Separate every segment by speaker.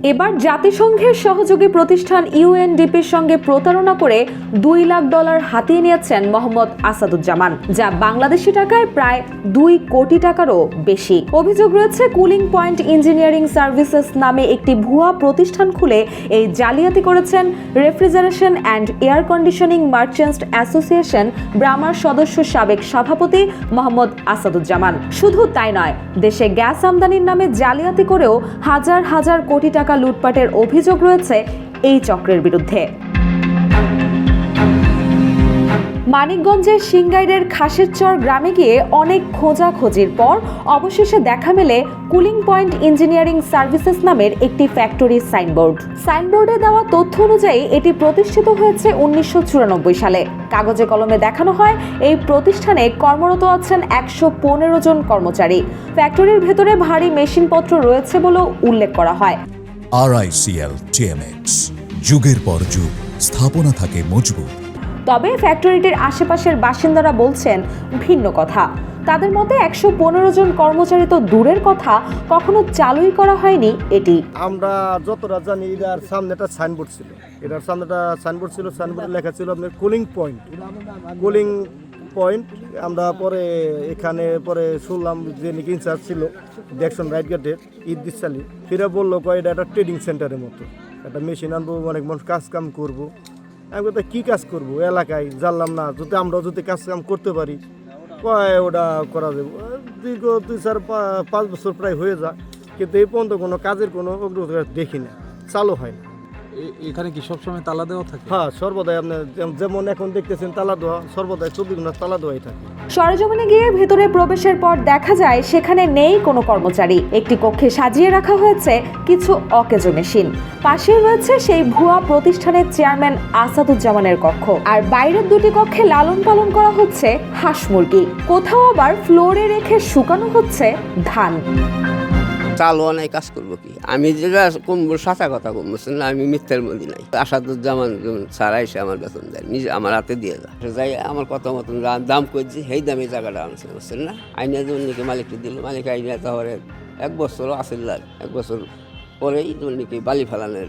Speaker 1: এবার জাতিসংঘের সহযোগী প্রতিষ্ঠান ইউএনডিপির সঙ্গে প্রতারণা করে $2 লাখ হাতিয়ে নিয়েছেন মোহাম্মদ আসাদুজ্জামান, যা বাংলাদেশি টাকায় প্রায় 2 কোটি টাকারও বেশি। অভিযোগ রয়েছে কুলিং পয়েন্ট ইঞ্জিনিয়ারিং সার্ভিসেস নামে একটি ভুয়া প্রতিষ্ঠান খুলে এই জালিয়াতি করেছেন refrigeration and air conditioning merchants association ব্রামার সদস্য সাবেক সভাপতি মোহাম্মদ আসাদুজ্জামান। শুধু তাই নয়, দেশে গ্যাস আমদানির নামে জালিয়াতি করেও হাজার হাজার কোটি টাকা লুটপাটের অভিযোগ রয়েছে এই চক্রের বিরুদ্ধে। মানিকগঞ্জের সিংগাইরের খাসেরচর গ্রামে গিয়ে অনেক খোঁজাখুঁজির পর অবশেষে দেখা মেলে কুলিং পয়েন্ট ইঞ্জিনিয়ারিং সার্ভিসেস নামের একটি ফ্যাক্টরির সাইনবোর্ডে দেওয়া তথ্য অনুযায়ী এটি প্রতিষ্ঠিত হয়েছে 1994 সালে। কাগজে কলমে দেখানো হয় এই প্রতিষ্ঠানে কর্মরত আছেন 115 জন কর্মচারী। ফ্যাক্টরির ভেতরে ভারী মেশিনপত্র রয়েছে বলেও উল্লেখ করা হয়।
Speaker 2: RICL TMX, যুগের পর যুগ স্থাপনা থাকে মজবুত।
Speaker 1: তবে ফ্যাক্টরিটির আশেপাশের বাসিন্দারা বলছেন ভিন্ন কথা। তাদের মতে 115 জন কর্মচারী তো দূরের কথা, কখনো চালুই করা হয়নি এটি।
Speaker 3: আমরা যতটা জানি এটার সামনে একটা সাইনবোর্ড ছিল, সাইনবোর্ডে লেখা ছিল আপনার কুলিং পয়েন্ট। আমরা পরে এখানে শুনলাম যে নাকি ইনচার্জ ছিল দেখশন রাইট গেটের ইদ্দিস আলী, ফিরে বললো এটা একটা ট্রেডিং সেন্টারের মতো, একটা মেশিন আনবো, অনেক মানুষ কাম করবো। আমি কথা কী কাজ করবো এলাকায় জানলাম না, আমরা যদি কাম করতে পারি ওটা করা যাবে। দীর্ঘ 2-4-5 বছর প্রায় হয়ে যায়, কিন্তু এই পর্যন্ত কোনো কাজের কোনো অগ্রগতি দেখি না, চালু হয় না।
Speaker 4: এখানে কি সবসময় তালা দেওয়া থাকে?
Speaker 3: হ্যাঁ, সর্বদাই আপনার যেমন এখন দেখতেছেন তালা দেওয়া, সর্বদাই 24 ঘন্টা তালা দেওয়াই থাকে।
Speaker 1: সরেজমিনে গিয়ে ভেতরে প্রবেশের পর দেখা যায় সেখানে নেই কোনো কর্মচারী। একটি কক্ষে সাজিয়ে রাখা হয়েছে কিছু অকেজো মেশিন। পাশেই রয়েছে সেই ভুয়া প্রতিষ্ঠানের চেয়ারম্যান আসাদুজ্জামানের কক্ষ। আর বাইরের দুটি কক্ষে লালন পালন করা হচ্ছে হাঁস মুরগি। কোথাও আবার ফ্লোরে রেখে শুকানো হচ্ছে ধান।
Speaker 5: চালু অনেক কাজ করবো কি, আমি যেটা কমবো সাঁচা কথা কমবো না, আমি মিথ্যার মধ্যে নাই। আসাদুজ্জামান সারা এসে আমার বেতন দেয়, নিজে আমার হাতে দিয়ে যায়, যাই আমার কথা মতন দাম করছি, সেই দামে জায়গাটা আনছে, বুঝছেন না। আইনের জন্য মালিককে দিল, মালিক আইনে তাহলে 1 বছরও আসিল, 1 বছর পরেই নাকি বালি ফেলানোর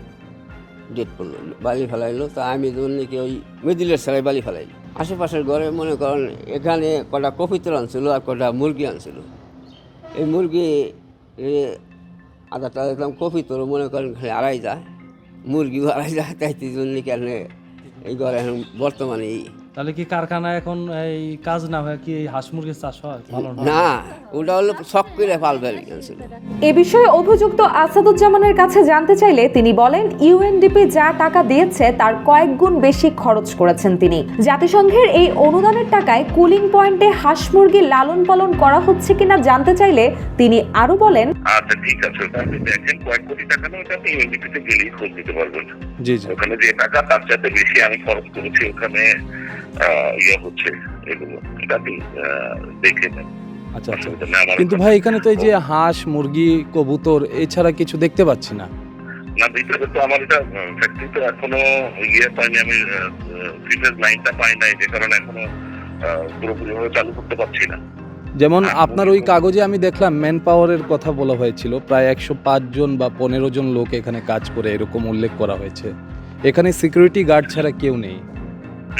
Speaker 5: ডেট পড়লো, বালি ফেলাইলো। তা আমি নাকি ওই মিডিলের ছাড়াই বালি ফেলাইলো। আশেপাশের ঘরে মনে করেন এখানে কটা কপিতর আনছিল আর কটা মুরগি আনছিল। এই মুরগি আদারটা দেখলাম কপি তোর মনে করেন আড়াই যায়, মুরগিও আড়াই যায়, তাই জন্য কেন এই ঘরে এখন বর্তমানে।
Speaker 4: তাহলে কি কারখানা এখন এই কাজ না হয় কি হাঁস মুরগির চাষ হয়?
Speaker 5: না, ওটা হলো শখ করে পালবে ছিল।
Speaker 1: এ বিষয়ে অভিযুক্ত আসাদুজ্জামানের কাছে জানতে চাইলে তিনি বলেন, ইউএনডিপি যা টাকা দিয়েছে তার কয়েক গুণ বেশি খরচ করেছেন তিনি। জাতিসংঘের এই অনুদানের টাকায় কুলিং পয়েন্টে হাঁস মুরগি লালন পালন করা হচ্ছে কিনা জানতে চাইলে তিনি আরো বলেন,
Speaker 6: আচ্ছা ঠিক আছে, আপনি দেখেন কয়েক কোটি টাকা না, ওটা আপনি ইউএনডিপিতে গেলেই খোঁজ দিতে পারবেন।
Speaker 4: জি জি,
Speaker 6: ওখানে যে টাকা তার চাইতে বেশি আমি খরচ করেছি ওখানে হচ্ছে, এগুলো এটা আপনি দেখে নেন।
Speaker 4: আচ্ছা আচ্ছা। কিন্তু ভাই এখানে তো এই যে হাঁস মুরগি কবুতর এছাড়া কিছু দেখতে পাচ্ছি না।
Speaker 6: না, ভিতরে তো আমার এটা ফ্যাক্টরি তো এখনো পাইনি, আমি ফিটনেস লাইনটা পাই নাই, যে কারণে এখনো পুরোপুরিভাবে চালু করতে পারছি না।
Speaker 4: যেমন আপনার ওই কাগজে আমি দেখলাম ম্যান পাওয়ারের কথা বলা হয়েছিল, প্রায় 105 জন বা 15 জন লোক এখানে কাজ করে, এরকম উল্লেখ করা হয়েছে। এখানে সিকিউরিটি গার্ড ছাড়া কেউ নেই।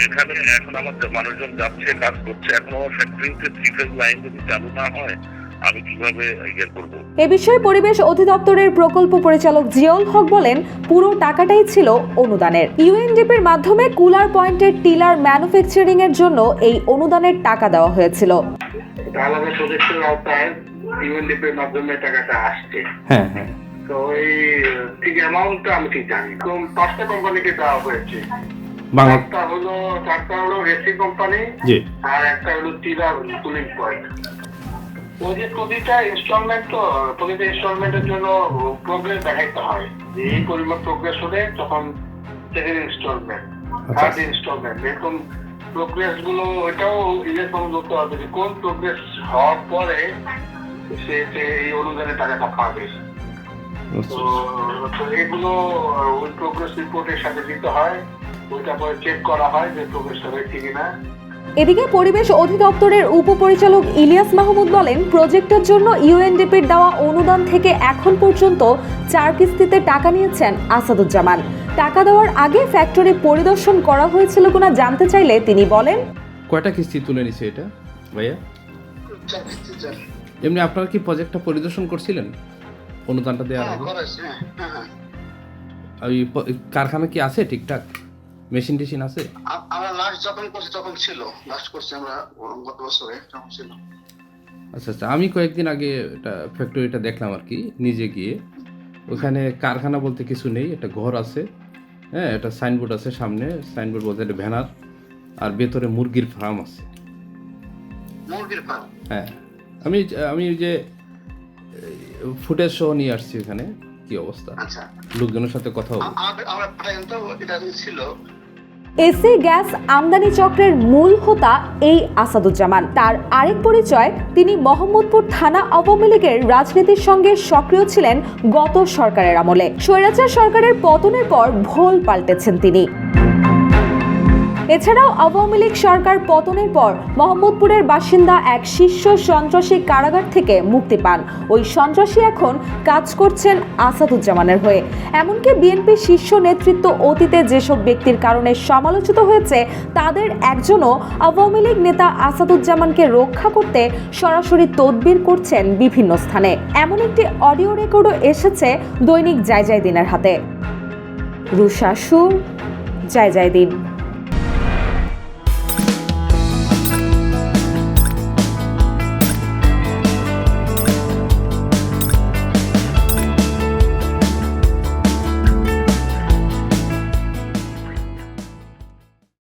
Speaker 6: এখানে এখন আমার মানুষজন যাচ্ছে, কাজ করছে, এখনো ফ্যাক্টরিতে 3 ফেজ লাইন যদি চালু না হয় আমি কিভাবে করব।
Speaker 1: এ বিষয়ে পরিবেশ অধিদপ্তরের প্রকল্প পরিচালক জিয়াউল হক বলেন, পুরো টাকাটাই ছিল অনুদানের। ইউএনডিপির মাধ্যমে কুলার পয়েন্টের টিলার ম্যানুফ্যাকচারিং এর জন্য এই অনুদানের টাকা দেওয়া হয়েছিল।
Speaker 7: আলাদা প্রজেক্টের আওতায় ইউএনডিপির মাধ্যমে টাকাটা আসছে।
Speaker 4: হ্যাঁ হ্যাঁ,
Speaker 7: তো এই ঠিক অ্যামাউন্টটা আমি ঠিক জানি না। 5টা কোম্পানিকে দেওয়া হয়েছে। চারটা হলো রেসি কোম্পানি, আর একটা হলো টিলার কুলিং পয়েন্ট। ওই যে প্রতিটা ইনস্টলমেন্টের জন্য প্রোগ্রেস দেখাইতে হয়, যে এই পরিমাণ প্রোগ্রেস হলে তখন সেকেন্ড ইনস্টলমেন্ট, থার্ড ইনস্টলমেন্ট, এরকম প্রোগ্রেস গুলো ওইটাও ইলেকট্রন করতে হবে যে কোন প্রোগ্রেস হওয়ার পরে সে এই অনুদানে টাকাটা পাবে। তো এগুলো ওই প্রোগ্রেস রিপোর্টের সাথে দিতে হয়, ওইটা পরে চেক করা হয় যে প্রোগ্রেসটা হয়েছে কিনা।
Speaker 1: এদিকে পরিবেশ অধিদপ্তরের উপপরিচালক ইলিয়াস মাহমুদ বলেন, প্রজেক্টের জন্য ইউএনডিপির দেওয়া অনুদান থেকে এখন পর্যন্ত 4 কিস্তিতে টাকা নিয়েছেন আসাদুজ্জামান। টাকা দেওয়ার আগে ফ্যাক্টরি পরিদর্শন করা হয়েছিল কিনা জানতে চাইলে তিনি বলেন,
Speaker 8: কয়টা কিস্তি তুলে নিছে এটা ভাইয়া? এমনি আপনারা কি প্রজেক্টটা পরিদর্শন করছিলেন অনুদানটা দেওয়ার আগে? ওই কারখানা কি আছে ঠিকঠাক, মেশিন টেশিন আছে?
Speaker 7: আমরা লাস্ট যখন করছি তখন ছিল, লাস্ট করছি আমরা গত বছরে তখন ছিল।
Speaker 8: আচ্ছা আচ্ছা, আমি কয়েকদিন আগে এটা ফ্যাক্টরিটা দেখলাম আর কি নিজে গিয়ে। ওখানে কারখানা বলতে কিছু নেই, একটা ঘর আছে, হ্যাঁ, একটা সাইনবোর্ড আছে সামনে, সাইনবোর্ড বলতে একটা ব্যানার, আর ভেতরে মুরগির ফার্ম আছে।
Speaker 7: মুরগির ফার্ম?
Speaker 8: হ্যাঁ, আমি যে ফুটেজ সহ নিয়ে আসছি ওখানে কি অবস্থা,
Speaker 7: আচ্ছা,
Speaker 8: লোকজনের সাথে কথা বলবো।
Speaker 7: আমরা তো এটা ছিল।
Speaker 1: এসি গ্যাস আমদানি চক্রের মূল হোতা এই আসাদুজ্জামান। তার আরেক পরিচয়, তিনি মোহাম্মদপুর থানা আওয়ামী লীগের রাজনীতির সঙ্গে সক্রিয় ছিলেন গত সরকারের আমলে। স্বৈরাচার সরকারের পতনের পর ভোল পাল্টেছেন তিনি। এছাড়াও আওয়ামী লীগ সরকার পতনের পর মোহাম্মদপুরের বাসিন্দা এক শীর্ষ সন্ত্রাসী কারাগার থেকে মুক্তি পান। ওই সন্ত্রাসী এখন কাজ করছেন আসাদুজ্জামানের হয়ে। এমনকি বিএনপি শীর্ষ নেতৃত্ব অতীতে যেসব ব্যক্তির কারণে সমালোচিত হয়েছে, তাদের একজনও আওয়ামী লীগ নেতা আসাদুজ্জামানকে রক্ষা করতে সরাসরি তদবির করছেন বিভিন্ন স্থানে। এমন একটি অডিও রেকর্ডও এসেছে দৈনিক জায়জায়দিনের হাতে। রুশা সুর, জায়জায়দিন।